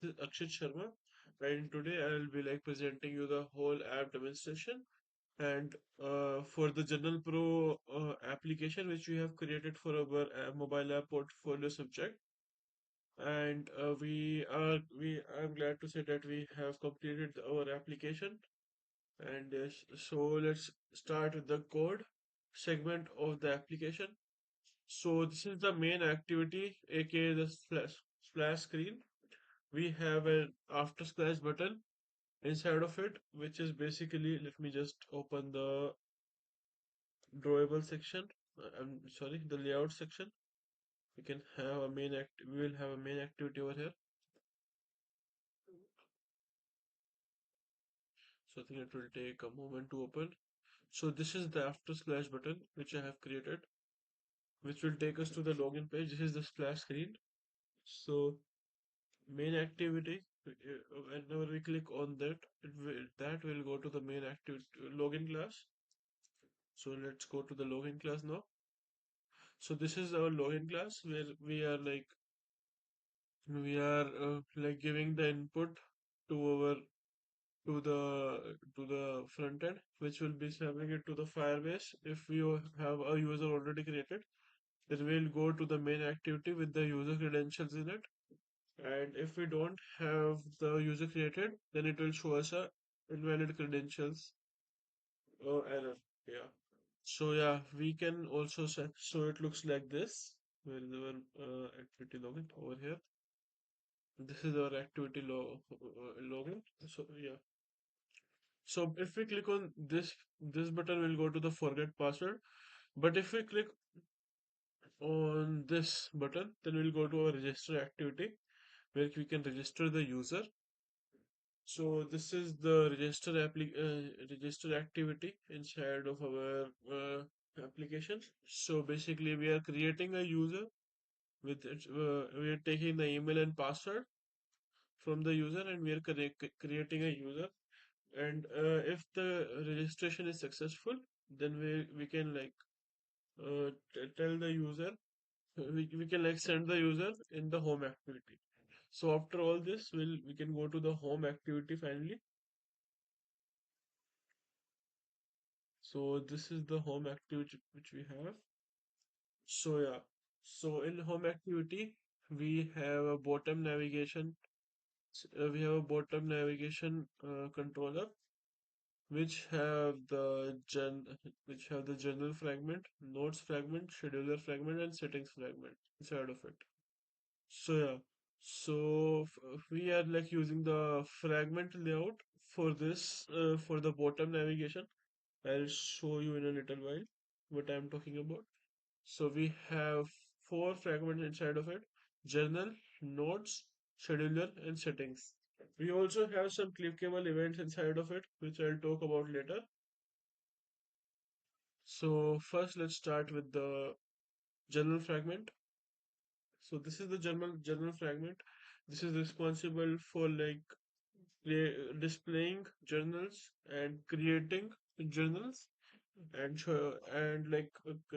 This is Akshay Sharma, and today I will be like presenting you the whole app demonstration. And for the Journal Pro application, which we have created for our mobile app portfolio subject, and I'm glad to say that we have completed our application. And so let's start with the code segment of the application. So this is the main activity, aka the splash screen. We have an after splash button inside of it, which is basically, let me just open the drawable section. I'm sorry, the layout section. We can have a we will have a main activity over here. So I think it will take a moment to open. So this is the after splash button which I have created, which will take us to the login page. This is the splash screen. So main activity. Whenever we click on that, that will go to the main activity login class. So let's go to the login class now. So this is our login class where we are giving the input to our to the front end, which will be serving it to the Firebase. If we have a user already created, then we'll go to the main activity with the user credentials in it. And if we don't have the user created, then it will show us a invalid credentials error. Yeah. So yeah, we can also set. So it looks like this. Where is our activity login over here? This is our activity login. So yeah. So if we click on this button, we'll go to the forget password. But if we click on this button, then we'll go to our register activity where we can register the user. So this is the register activity inside of our application. So basically, we are creating a user we are taking the email and password from the user, and we are creating a user. And if the registration is successful, then we can tell the user, we can like send the user in the home activity. So after all this, we can go to the home activity finally. So this is the home activity which we have. So yeah, so in home activity we have a bottom navigation. We have a bottom navigation controller which have the journal fragment, notes fragment, scheduler fragment, and settings fragment inside of it. So yeah, we are like using the fragment layout for this for the bottom navigation. I'll show you in a little while what I'm talking about. So we have four fragments inside of it: journal, notes, scheduler, and settings. We also have some clickable events inside of it, which I'll talk about later. So first, let's start with the journal fragment. So this is the journal fragment. This is responsible for displaying journals and creating journals and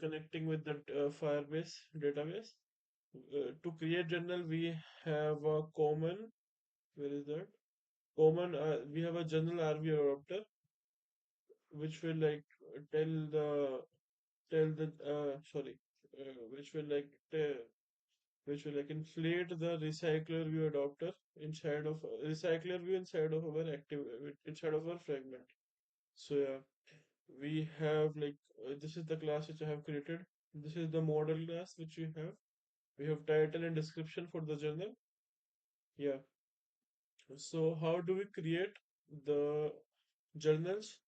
connecting with the Firebase database. To create journal, we have a common. Where is that? Common. We have a journal RV adapter, which will tell the tell the sorry, which will inflate the recycler view adapter inside of recycler view inside of our active inside of our fragment. So yeah, we have this is the class which I have created. This is the model class which we have. We have title and description for the journal. Yeah. So how do we create the journals?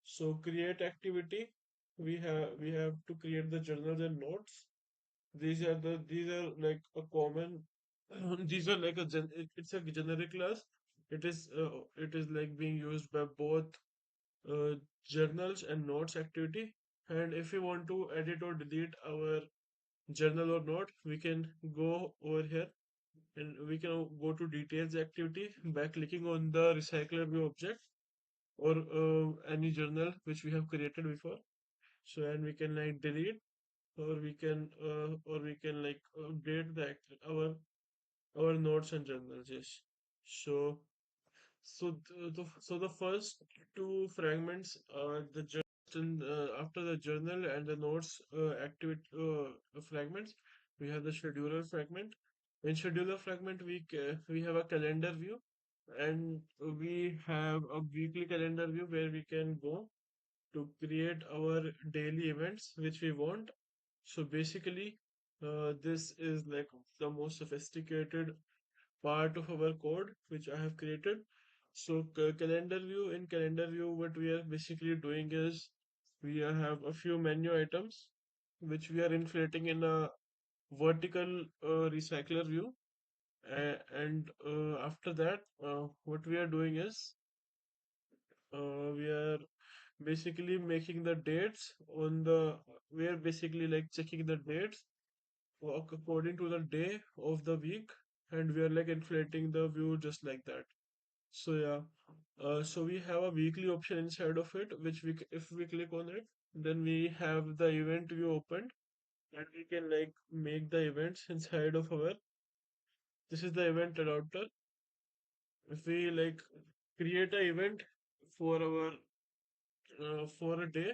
So create activity. We have to create the journals and notes. These are like a common. These are like it's a generic class. It is like being used by both uh, journals and notes activity. And if we want to edit or delete our journal or note, we can go over here and we can go to details activity by clicking on the recycler view object or any journal which we have created before. So and we can like delete or we can like update our notes and journals. Yes. So so the first two fragments are the after the journal and the notes activate fragments, we have the scheduler fragment. In scheduler fragment, we have a calendar view, and we have a weekly calendar view where we can go to create our daily events which we want. So basically, this is like the most sophisticated part of our code which I have created. So in calendar view, what we are basically doing is have a few menu items which we are inflating in a vertical recycler view. And after that, what we are doing is we are basically making the dates on the we are basically like checking the dates according to the day of the week, and we are like inflating the view just like that. So yeah, so we have a weekly option inside of it, which if we click on it, then we have the event view opened, and we can like make the events inside of our. This is the event adapter. If we like create an event for our for a day,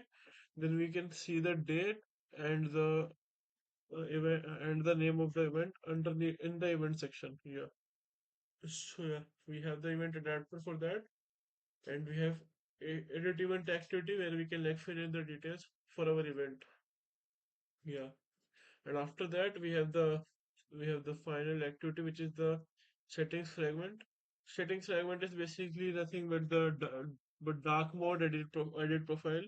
then we can see the date and the event and the name of the event underneath in the event section here. So yeah, we have the event adapter for that, and we have a edit event activity where we can like fill in the details for our event. Yeah, and after that we have the final activity, which is the settings fragment. Settings fragment is basically nothing but but dark mode, edit profile,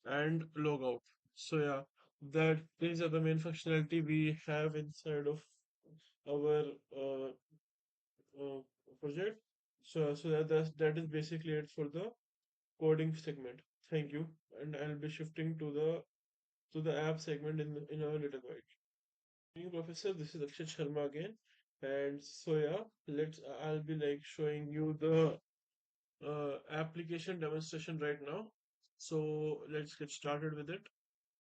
and logout. So yeah, that these are the main functionality we have inside of our uh, project. So that is basically it for the coding segment. Thank you, and I'll be shifting to the app segment in our little while. New professor, this is Akshay Sharma again, and so yeah, I'll be like showing you the application demonstration right now. So let's get started with it.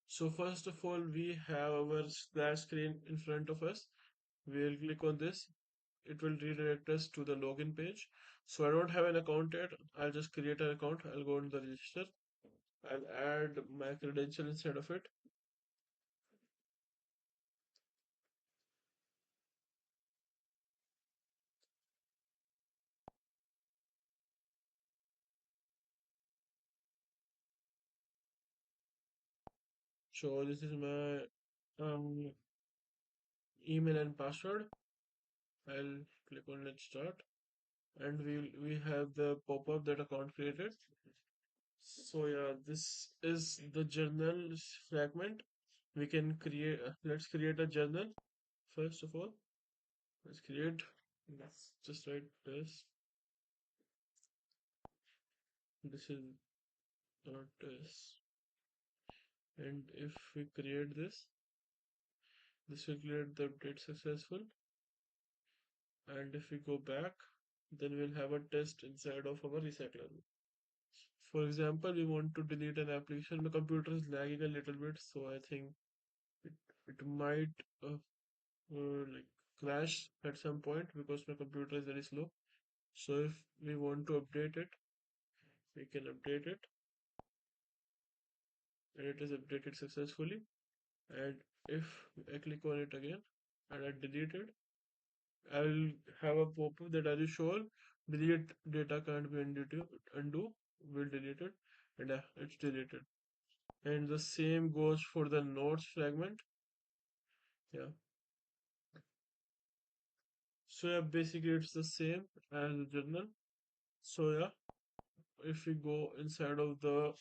So first of all, we have our splash screen in front of us. We'll click on this. It will redirect us to the login page. So I don't have an account yet. I'll just create an account. I'll go into the register. I'll add my credential instead of it. So this is my email and password. I'll click on let's start, and we have the pop-up that account created. So yeah, this is the journal fragment. We can create. Let's create a journal first of all. Let's create. Let's just write this. This is not this. And if we create this, this will create the update successful. And if we go back, then we'll have a test inside of our recycler. For example, we want to delete an application. My computer is lagging a little bit, so I think it, it might like crash at some point because my computer is very slow. So if we want to update it, we can update it, and it is updated successfully. And if I click on it again and I delete it, I'll have a pop-up that are you sure delete data can't be undo, will delete it, and it's deleted. And the same goes for the notes fragment. Yeah. So yeah, basically it's the same as the journal. So yeah, if we go inside of the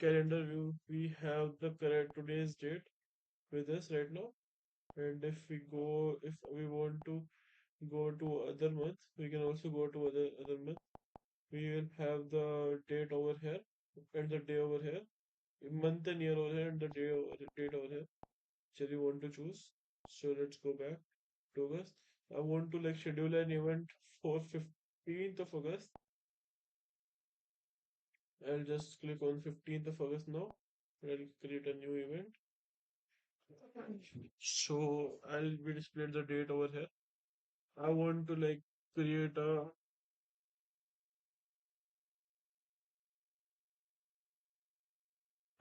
calendar view, we have the correct today's date with us right now. And if we want to go to other month, we can also go to other month. We will have the date over here and the day over here, month and year over here, and the date over here. So you want to choose. So let's go back to August. I want to like schedule an event for 15th of August. I'll just click on 15th of August now. I'll create a new event. So I'll be displayed the date over here. I want to like create a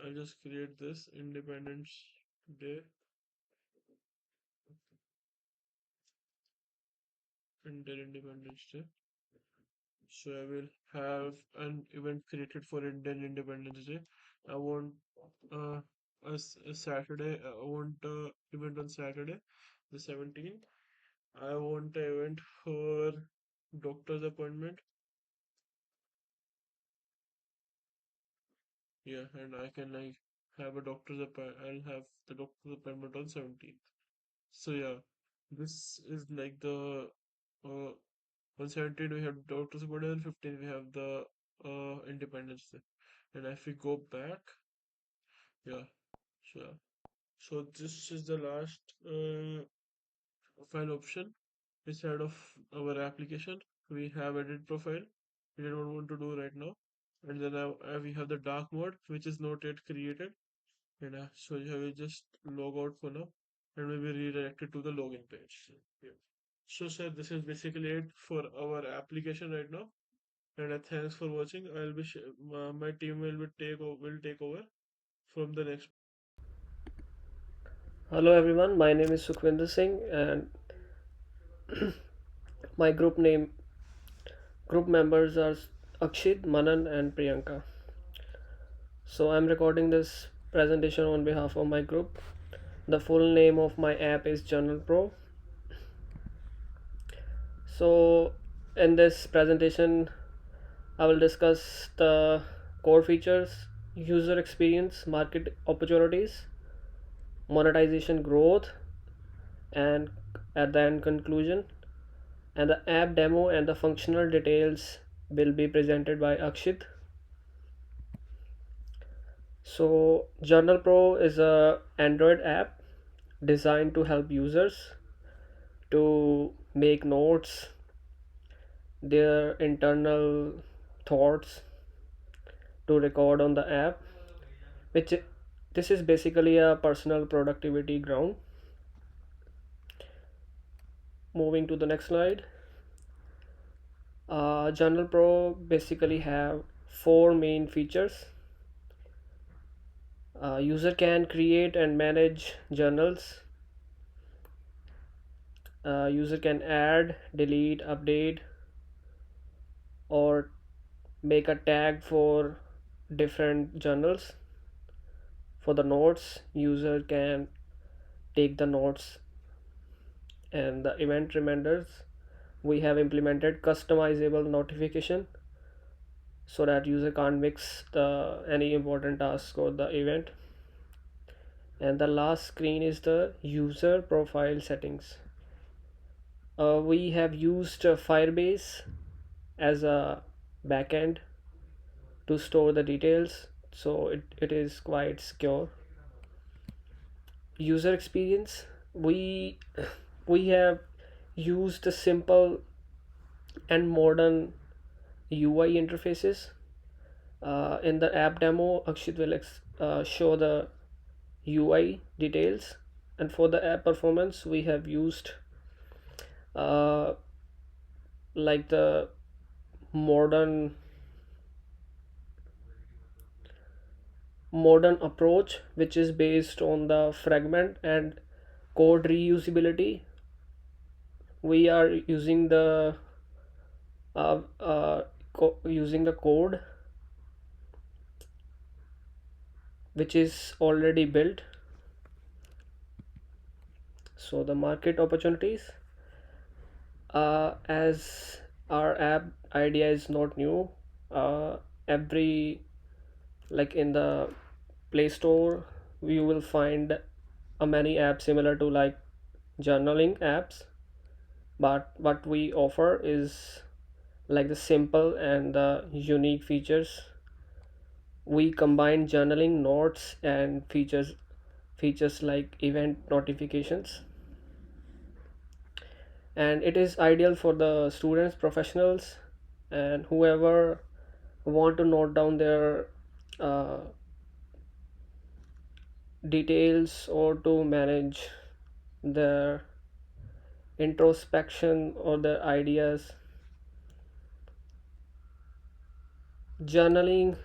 I'll just create this Independence Day, Indian Independence Day. So I will have an event created for Indian Independence Day. I want uh, a Saturday. I want a event on Saturday, the 17th. I want an event for doctor's appointment. Yeah, and I can like have a doctor's appointment. I'll have the doctor's appointment on 17th. So yeah, this is like the uh, on 17 we have doctor's appointment, 15 we have the Independence Day. And if we go back, yeah, sure. So this is the last file option inside of our application. We have edit profile. We don't want to do right now. And then we have the dark mode, which is not yet created. And so you will just log out for now and will be redirected to the login page. Yeah. So sir, this is basically it for our application right now. And thanks for watching. My team will take over from the next. Hello everyone, my name is Sukhvinder Singh and my group members are Akshit, Manan and Priyanka. So I'm recording this presentation on behalf of my group. The full name of my app is Journal Pro. So in this presentation I will discuss the core features, user experience, market opportunities, monetization growth and at the end conclusion, and the app demo and the functional details will be presented by Akshit. So Journal Pro is a Android app designed to help users to make notes, their internal thoughts to record on the app, which this is basically a personal productivity ground. Moving to the next slide. Journal Pro basically have four main features. User can create and manage journals. User can add, delete, update, or make a tag for different journals. For the notes, user can take the notes and the event reminders. We have implemented customizable notification so that user can't mix the any important task or the event. And the last screen is the user profile settings. We have used Firebase as a backend to store the details, so it is quite secure. User experience, we have used the simple and modern UI interfaces. In the app demo, Akshit will show the UI details, and for the app performance we have used uh, like the modern modern approach, which is based on the fragment and code reusability. We are using the using the code which is already built. So the market opportunities, as our app idea is not new, every like in the Play Store you will find a many apps similar to like journaling apps, but what we offer is like the simple and the unique features. We combine journaling notes and features like event notifications, and it is ideal for the students, professionals, and whoever want to note down their uh, details or to manage their introspection or their ideas. Journaling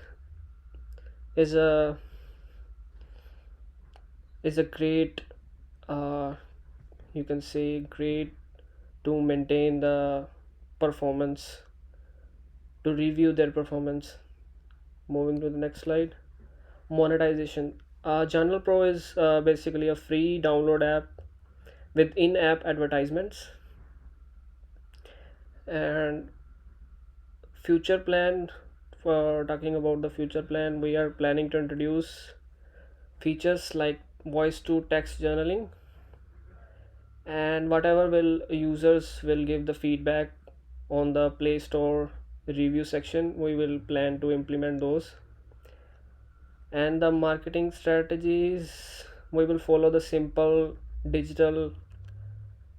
is a great, uh, you can say, great to maintain the performance, to review their performance. Moving to the next slide. Monetization. Journal Pro is basically a free download app with in-app advertisements. And future plan, for talking about the future plan, we are planning to introduce features like voice to text journaling, and whatever will users will give the feedback on the Play Store review section, we will plan to implement those. And the marketing strategies, we will follow the simple digital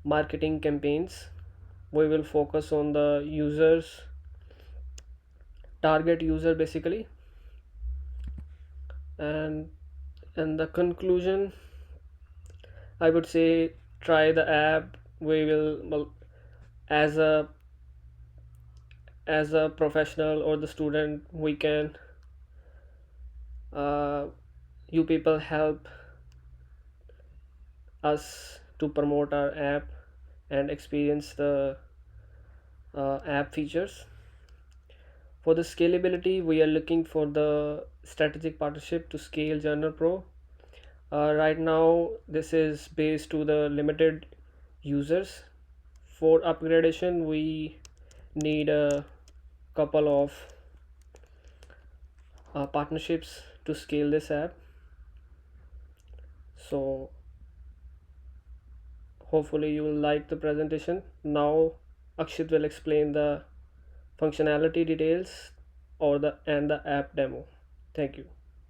marketing campaigns. We will focus on the users, target user basically. and and the conclusion, I would say, try the app. We will, well, as a professional or the student, we can, uh, you people help us to promote our app and experience the app features. For the scalability, we are looking for the strategic partnership to scale Journal Pro. Right now, this is based to the limited users. For upgradation, we need a couple of partnerships to scale this app. So hopefully you will like the presentation. Now Akshit will explain the functionality details or the app demo. Thank you.